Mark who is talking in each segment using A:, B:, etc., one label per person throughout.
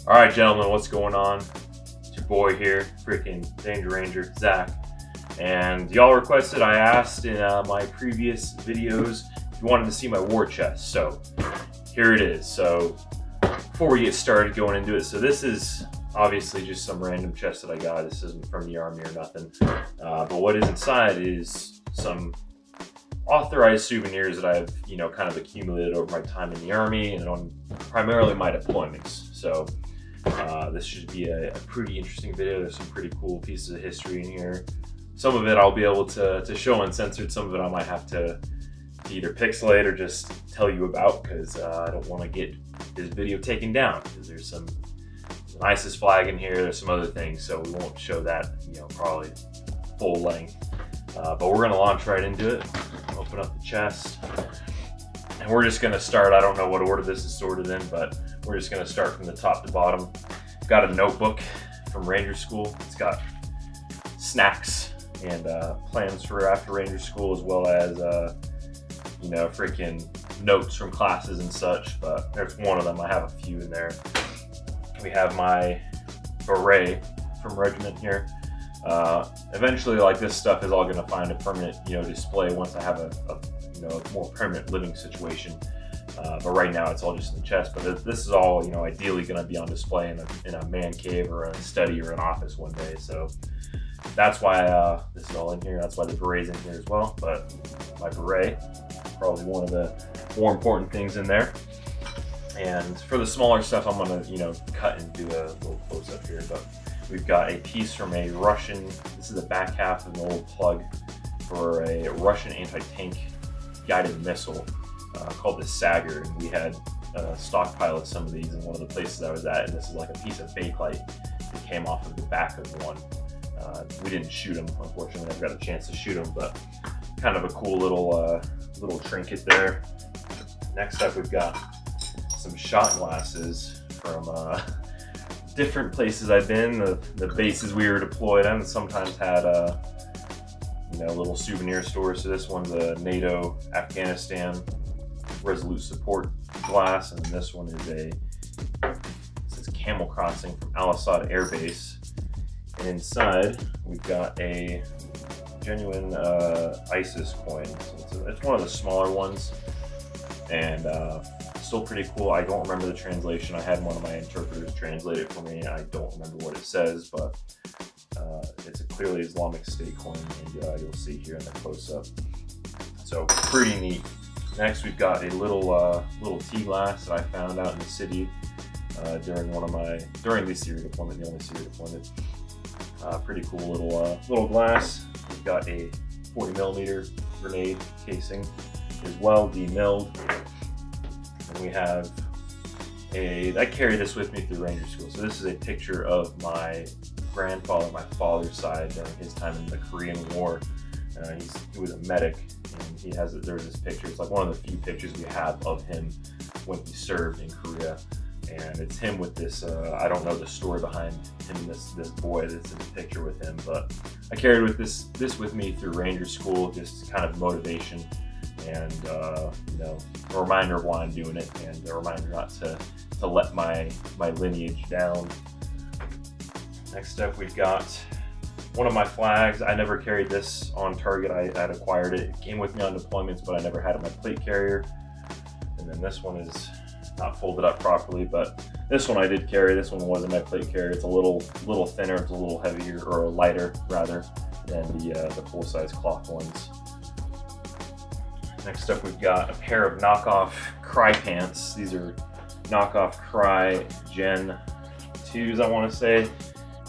A: Alright gentlemen, what's going on? It's your boy here, freaking Ranger, Zach. And y'all requested, I asked in my previous videos if you wanted to see my war chest. So here it is. So before we get started going into it, so this is obviously just some random chest that I got. This isn't from the army or nothing. But what is inside is some authorized souvenirs that I've, kind of accumulated over my time in the army and on primarily my deployments. So this should be a pretty interesting video. There's some pretty cool pieces of history in here. Some of it I'll be able to show uncensored. Some of it I might have to either pixelate or just tell you about, because I don't want to get this video taken down, because there's an ISIS flag in here. There's some other things, so we won't show that, probably full length. But we're gonna launch right into it. Open up the chest, and we're just gonna start. I don't know what order this is sorted in, but we're just gonna start from the top to bottom. Got a notebook from Ranger School. It's got snacks and plans for after Ranger School, as well as freaking notes from classes and such. But there's one of them. I have a few in there. We have my beret from regiment here. Eventually, like, this stuff is all going to find a permanent, display once I have a more permanent living situation. But right now, it's all just in the chest. But this is all, ideally going to be on display in a man cave or a study or an office one day. So that's why this is all in here. That's why the beret's in here as well. But my beret, probably one of the more important things in there. And for the smaller stuff, I'm going to, cut and do a little close up here. But we've got a piece from a Russian, this is the back half of an old plug for a Russian anti-tank guided missile called the Sager. And we had a stockpile of some of these in one of the places I was at. And this is like a piece of bakelite that came off of the back of one. We didn't shoot them, unfortunately. I've got a chance to shoot them, but kind of a cool little trinket there. Next up, we've got some shot glasses from different places I've been, the bases we were deployed on. Sometimes had little souvenir stores. So this one's a NATO Afghanistan Resolute Support glass, and this one is it says Camel Crossing from Al Asad Air Base. And inside we've got a genuine ISIS coin. So it's one of the smaller ones, and still pretty cool. I don't remember the translation. I had one of my interpreters translate it for me. I don't remember what it says, but it's a clearly Islamic State coin, and you'll see here in the close-up. So pretty neat. Next, we've got a little tea glass that I found out in the city during the Syria deployment, the only Syria deployment. Pretty cool little glass. We've got a 40mm grenade casing as well, demilled. And we have I carry this with me through Ranger School. So this is a picture of my grandfather, my father's side, during his time in the Korean War. He was a medic, and there's this picture. It's like one of the few pictures we have of him when he served in Korea. And it's him with this, I don't know the story behind him and this boy that's in the picture with him, but I carried with this with me through Ranger School, just kind of motivation and, a reminder of why I'm doing it, and a reminder not to let my lineage down. Next up, we've got one of my flags. I never carried this on target. I had acquired it. It came with me on deployments, but I never had it in my plate carrier. And then this one is not folded up properly, but this one I did carry. This one was in my plate carrier. It's a little thinner. It's a little heavier, or lighter rather, than the full-size cloth ones. Next up, we've got a pair of knockoff Cry pants. These are knockoff Cry Gen 2s, I want to say,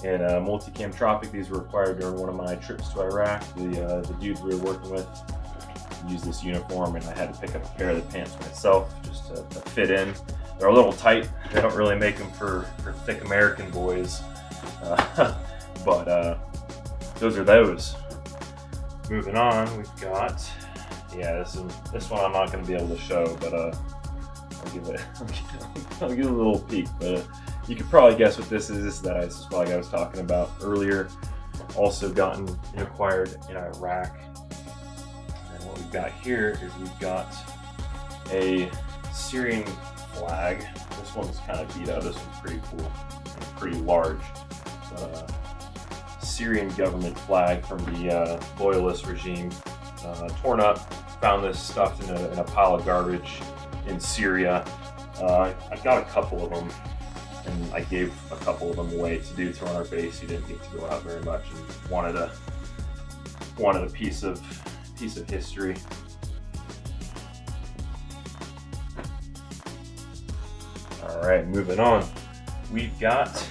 A: in Multicam Tropic. These were acquired during one of my trips to Iraq. The dudes we were working with used this uniform, and I had to pick up a pair of the pants myself just to fit in. They're a little tight. They don't really make them for thick American boys, but those are those. Moving on, we've got, this one I'm not going to be able to show, but I'll give it a little peek. But you could probably guess what this is. This is that ISIS flag I was talking about earlier. Also gotten and acquired in Iraq. And what we've got here is we've got a Syrian flag. This one's kind of beat up. This one's pretty cool, pretty large. Syrian government flag from the loyalist regime, torn up. Found this stuffed in a pile of garbage in Syria. I got a couple of them, and I gave a couple of them away to dudes from our base who didn't get to go out very much and wanted a piece of history. All right, moving on. We've got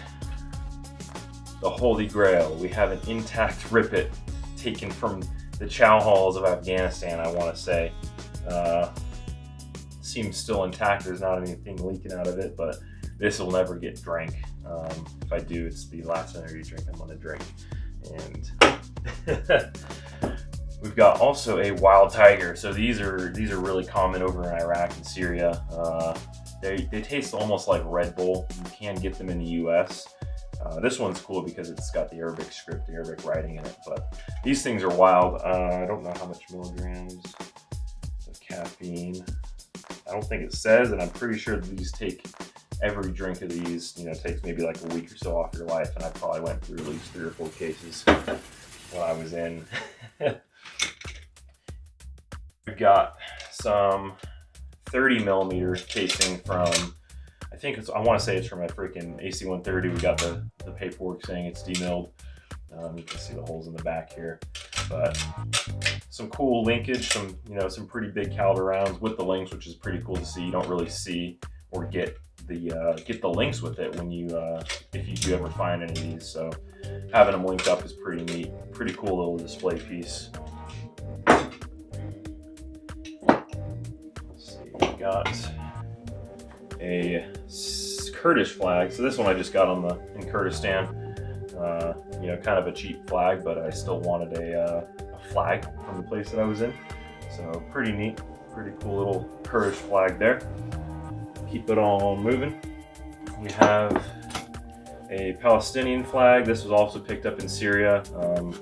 A: the Holy Grail. We have an intact Rippet taken from the chow halls of Afghanistan, I want to say. Seems still intact. There's not anything leaking out of it, but this will never get drank. If I do, it's the last energy drink I'm going to drink. And we've got also a wild tiger. So these are really common over in Iraq and Syria. They taste almost like Red Bull. You can get them in the US. This one's cool because it's got the Arabic script, the Arabic writing in it, but these things are wild. I don't know how much milligrams of caffeine. I don't think it says, and I'm pretty sure that these take every drink of these, takes maybe like a week or so off your life, and I probably went through at least 3 or 4 cases when I was in. We've got some 30 millimeter casing from, I want to say it's from a freaking AC-130. We got the paperwork saying it's demilled. You can see the holes in the back here, but some cool linkage, some pretty big caliber rounds with the links, which is pretty cool to see. You don't really see or get the links with it when you if you do ever find any of these. So having them linked up is pretty neat. Pretty cool little display piece. Let's see, we got a Kurdish flag. So this one I just got in Kurdistan. Kind of a cheap flag, but I still wanted a flag from the place that I was in. So pretty neat, pretty cool little Kurdish flag there. Keep it on moving. We have a Palestinian flag. This was also picked up in Syria. I'm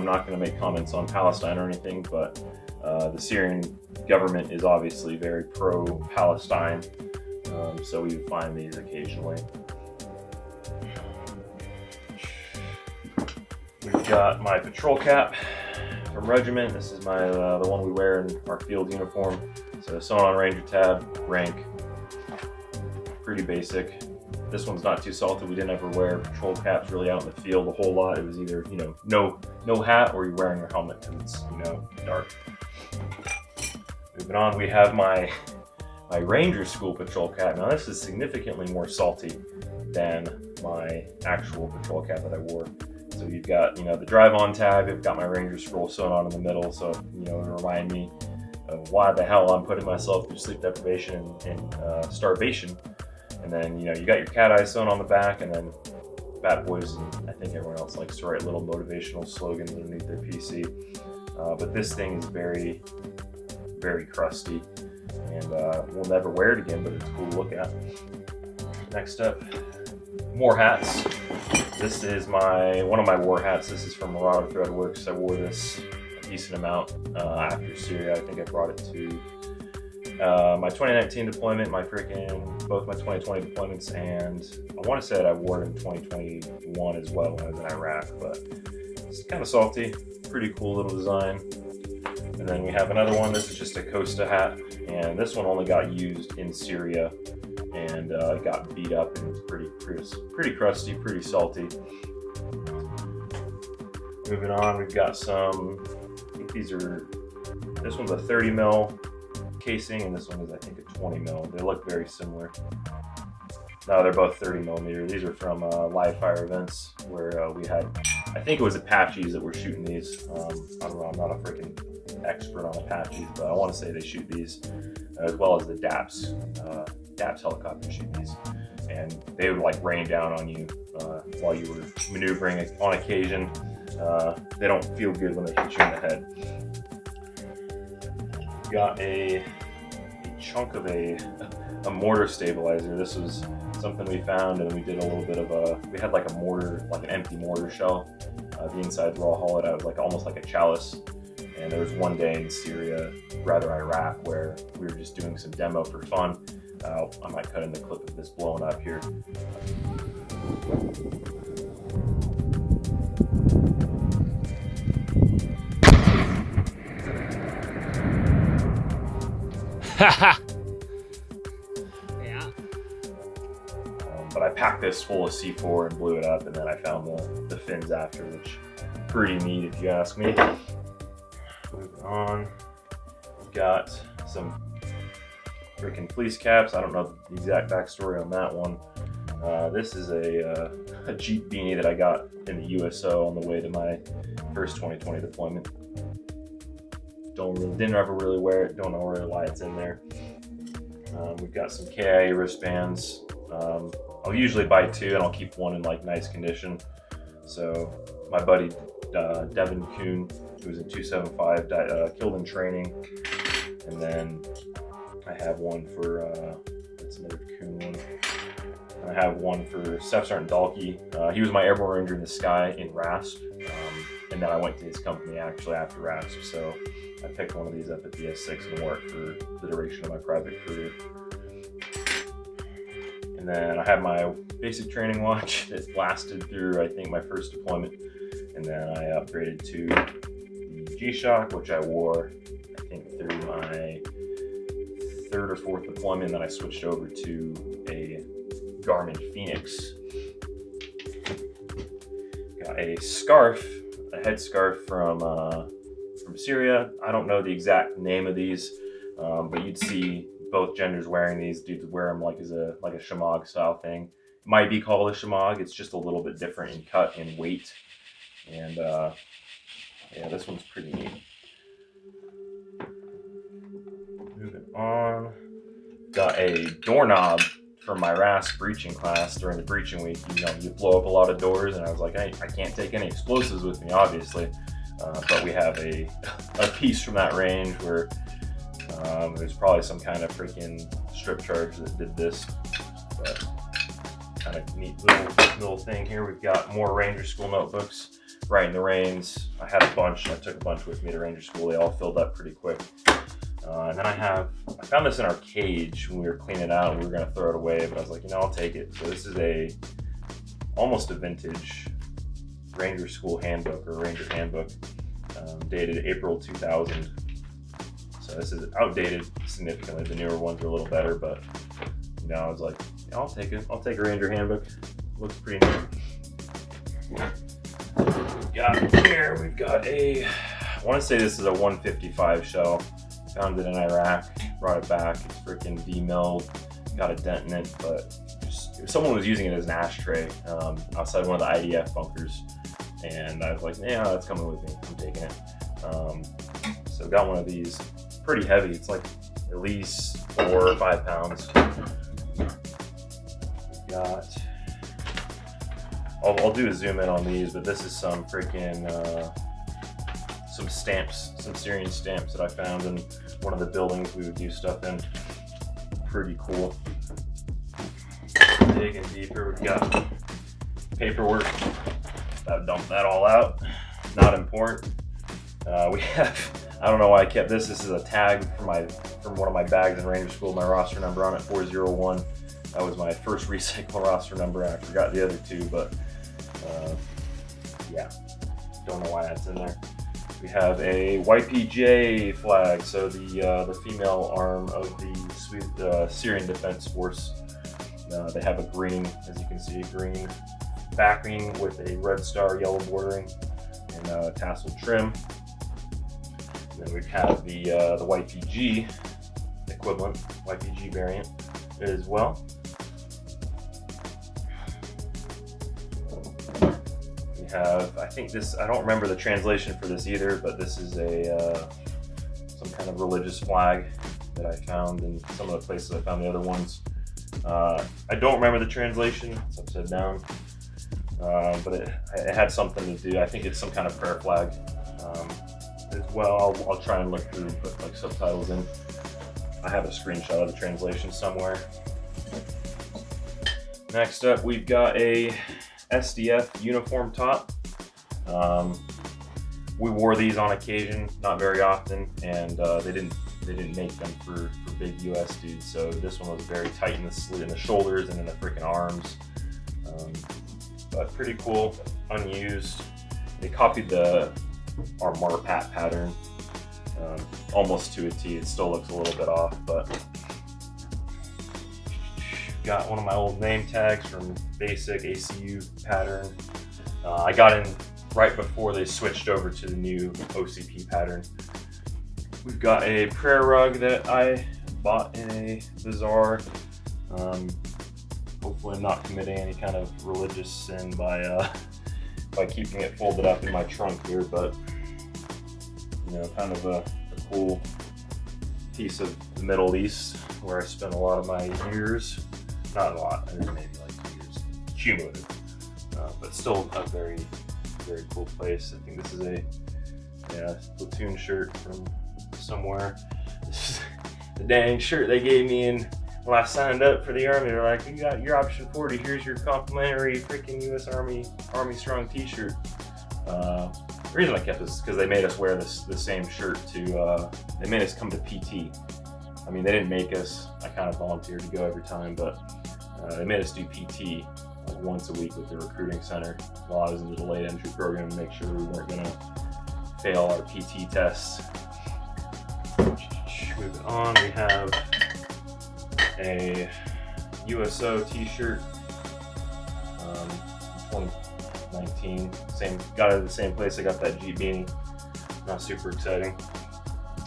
A: not going to make comments on Palestine or anything, but the Syrian government is obviously very pro-Palestine, so we find these occasionally. We've got my patrol cap from Regiment. This is my the one we wear in our field uniform. So sewn on Ranger tab, rank, pretty basic. This one's not too salty. We didn't ever wear patrol caps really out in the field a whole lot. It was either no hat or you're wearing your helmet because it's dark. Moving on, we have my Ranger School patrol cap. Now this is significantly more salty than my actual patrol cap that I wore. So you've got the drive-on tab. You've got my Ranger scroll sewn on in the middle, so to remind me of why the hell I'm putting myself through sleep deprivation and starvation. And then you got your cat eye sewn on the back, and then Bad Boys and I think everyone else likes to write little motivational slogans underneath their PC. But this thing is very, very crusty, and we'll never wear it again, but it's cool to look at. Next up, more hats. This is one of my war hats. This is from Marauder Threadworks. I wore this a decent amount after Syria. I think I brought it to my 2019 deployment, both my 2020 deployments, and I want to say that I wore it in 2021 as well when I was in Iraq, but it's kind of salty, pretty cool little design. And then we have another one. This is just a Costa hat, and this one only got used in Syria, and got beat up and it's pretty crusty, pretty salty. Moving on, we've got some, I think this one's a 30 mil casing, and this one is I think a 20 mil. They look very similar. No, they're both 30 millimeter. These are from live fire events where we had, I think it was Apaches that were shooting these. I don't know, I'm not a freaking expert on Apaches, but I want to say they shoot these, as well as the DAPS. DAPS helicopters shoot these, and they would rain down on you while you were maneuvering on occasion. They don't feel good when they hit you in the head. Got a chunk of a mortar stabilizer. This was something we found, and we did a little bit of we had a mortar, an empty mortar shell. The insides were all hollowed out, almost like a chalice. And there was one day in Iraq, where we were just doing some demo for fun. I might cut in the clip of this blowing up here.
B: Yeah.
A: But I packed this full of C4 and blew it up, and then I found the fins after, which pretty neat if you ask me. Moving on, we've got some freaking police caps. I don't know the exact backstory on that one. This is a Jeep beanie that I got in the USO on the way to my first 2020 deployment. Didn't ever really wear it. Don't know really why it's in there. We've got some KIA wristbands. I'll usually buy 2 and I'll keep one in like nice condition. So my buddy Devin Kuhn, who was in 275, killed in training. And then I have one for, that's another Kuhn one. I have one for Staff Sergeant Dalkey. He was my airborne ranger in the sky in RASP. And then I went to his company actually after RASP. So I picked one of these up at the S6 and wore it for the duration of my private career. And then I have my basic training watch that lasted through, I think, my first deployment. And then I upgraded to the G-Shock, which I wore, I think, through my 3rd or 4th deployment. And then I switched over to a Garmin Phoenix. Got a scarf, a headscarf from Syria. I don't know the exact name of these, but you'd see both genders wearing these. Dudes wear them like as a shemagh style thing. It might be called a shemagh. It's just a little bit different in cut and weight. And yeah, this one's pretty neat. Moving on, got a doorknob from my RASP breaching class during the breaching week. You know, you blow up a lot of doors, and I was like, I can't take any explosives with me, obviously. But we have a piece from that range where there's probably some kind of freaking strip charge that did this. But kind of neat little thing here. We've got more Ranger School notebooks, writing the reins. I had a bunch. I took a bunch with me to Ranger School. They all filled up pretty quick. And then I found this in our cage when we were cleaning it out, and we were gonna throw it away, but I was like, I'll take it. So this is almost a vintage Ranger School handbook or Ranger handbook, dated April 2000. So this is outdated significantly. The newer ones are a little better, but I was like, I'll take it. I'll take a Ranger handbook. Looks pretty neat. We've got I want to say this is a 155 shell. Found it in Iraq, brought it back. It's freaking demilled, got a dent in it, but someone was using it as an ashtray outside one of the IDF bunkers, and I was like, yeah, that's coming with me. I'm taking it. So got one of these. Pretty heavy. It's like at least 4 or 5 pounds. We've got. I'll do a zoom in on these, but this is some freaking some stamps, some Syrian stamps that I found in one of the buildings we would do stuff in. Pretty cool. Digging deeper, we've got paperwork. I've dumped that all out. Not important. We have. I don't know why I kept this. This is a tag from one of my bags in Ranger School. My roster number on it, 401. That was my first recycle roster number, and I forgot the other 2, but yeah, don't know why that's in there. We have a YPJ flag, so the female arm of the Syrian Defense Force. They have a green, as you can see, green backing with a red star, yellow bordering, and tassel trim. Then we have the YPG equivalent, YPG variant as well. We have, I think this, I don't remember the translation for this either, but this is some kind of religious flag that I found in some of the places I found the other ones. I don't remember the translation, it's upside down, but it had something to do, I think it's some kind of prayer flag. As well, I'll try and look through and put like subtitles in. I have a screenshot of the translation somewhere. Next up, we've got a SDF uniform top. We wore these on occasion, not very often, and they didn't they didn't make them for big US dudes. So this one was very tight in the shoulders and in the freaking arms. But pretty cool, unused. They copied our Marpat pattern almost to a T. It still looks a little bit off, but got one of my old name tags from basic ACU pattern. I got in right before they switched over to the new OCP pattern. We've got a prayer rug that I bought in a bazaar. Hopefully I'm not committing any kind of religious sin by keeping it folded up in my trunk here, but you know, kind of a cool piece of the Middle East where I spent a lot of my years. Not a lot, I mean, maybe like 2 years cumulative, but still a very, very cool place. I think this is a platoon shirt from somewhere. This is the dang shirt they gave me when I signed up for the Army. They're like, you got your option 40, here's your complimentary freaking US Army Strong t-shirt. The reason I kept this is because they made us wear the same shirt they made us come to PT. I mean, they didn't make us, I kind of volunteered to go every time, but they made us do PT like once a week with the recruiting center while I was in the delayed entry program to make sure we weren't gonna fail our PT tests. Moving on, we have a USO t-shirt, 2019, got it at the same place I got that Jeep beanie. Not super exciting.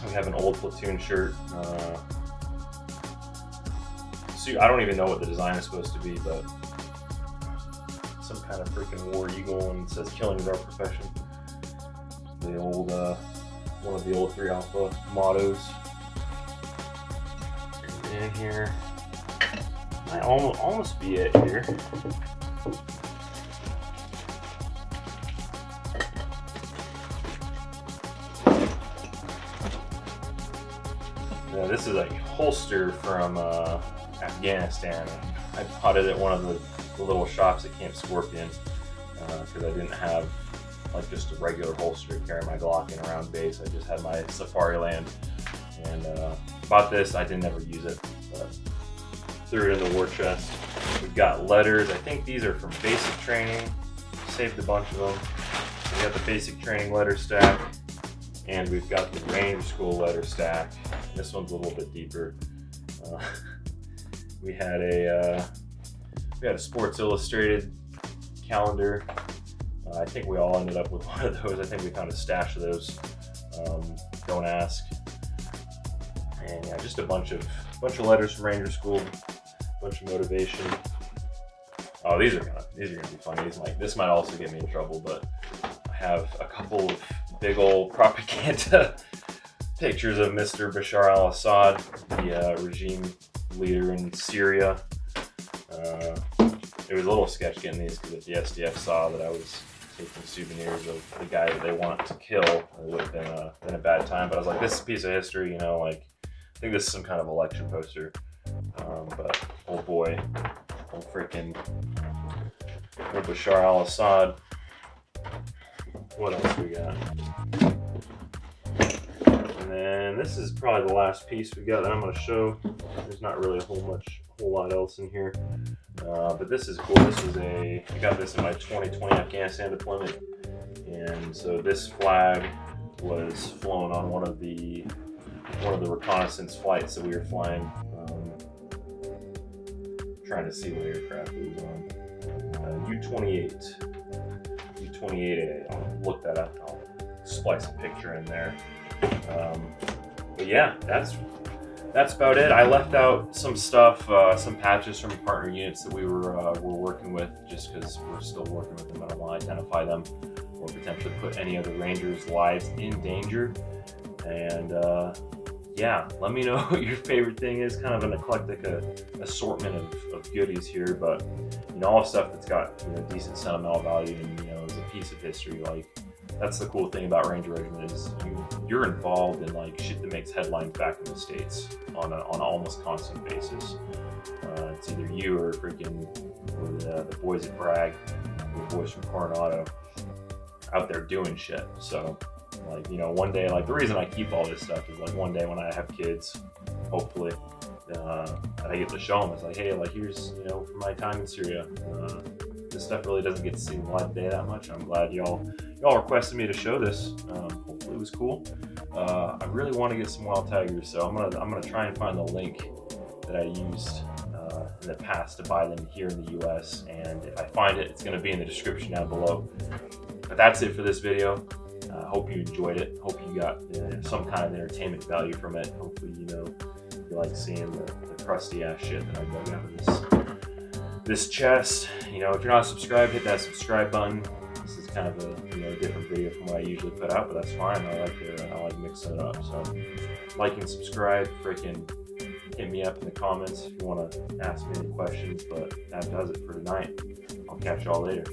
A: We have an old platoon shirt. I don't even know what the design is supposed to be, but some kind of freaking war eagle, and it says "Killing is our profession." The old, one of the old 3 Alpha mottos. And in here, might almost be it here. Yeah, this is a holster from Afghanistan. I bought it at one of the little shops at Camp Scorpion because I didn't have like just a regular holster to carry my Glock in around base. I just had my Safariland, and bought this. I didn't ever use it, but threw it in the war chest. We've got letters. I think these are from basic training. Saved a bunch of them. So we got the basic training letter stack, and we've got the Ranger School letter stack. This one's a little bit deeper. We had a Sports Illustrated calendar. I think we all ended up with one of those. I think we found a stash of those. Don't ask. And yeah, just a bunch of letters from Ranger School, a bunch of motivation. Oh, these are gonna be funny. This might also get me in trouble, but I have a couple of big old propaganda pictures of Mr. Bashar al-Assad, the regime leader in Syria. It was a little sketch getting these because if the SDF saw that I was taking souvenirs of the guy that they want to kill, it would have been a bad time. But I was like, this is a piece of history, you know, like I think this is some kind of election poster. But oh boy, old freaking Bashar al-Assad. What else we got? And then this is probably the last piece we got that I'm going to show. There's not really a whole lot else in here. But this is cool. I got this in my 2020 Afghanistan deployment. And so this flag was flown on one of the reconnaissance flights that we were flying. Trying to see what aircraft it was on. U-28A. I'll look that up. I'll splice a picture in there. But yeah, that's about it. I left out some stuff, some patches from partner units that we were working with, just because we're still working with them. I don't want to identify them or potentially put any other Rangers' lives in danger. And yeah, let me know what your favorite thing is. Kind of an eclectic assortment of goodies here, but you know, all stuff that's got, you know, decent sentimental value and, you know, is a piece of history. Like, that's the cool thing about Ranger Regiment is you're involved in like shit that makes headlines back in the States on an almost constant basis. It's either you or the boys at Bragg, the boys from Coronado out there doing shit. So Like, you know, one day, like the reason I keep all this stuff is like one day when I have kids, hopefully, that I get to show them. It's like, hey, like here's, you know, for my time in Syria. This stuff really doesn't get to see the light of day that much. I'm glad y'all requested me to show this. Hopefully it was cool. I really want to get some wild tigers, so I'm gonna try and find the link that I used in the past to buy them here in the US, and if I find it, it's gonna be in the description down below. But that's it for this video. Hope you enjoyed it. Hope you got some kind of entertainment value from it. Hopefully, you know, you like seeing the crusty ass shit that I dug out of this chest. You know, if you're not subscribed, hit that subscribe button. This is kind of a, you know, different video from what I usually put out, but that's fine. I like mixing it up. So like and subscribe. Freaking hit me up in the comments if you want to ask me any questions. But that does it for tonight. I'll catch y'all later.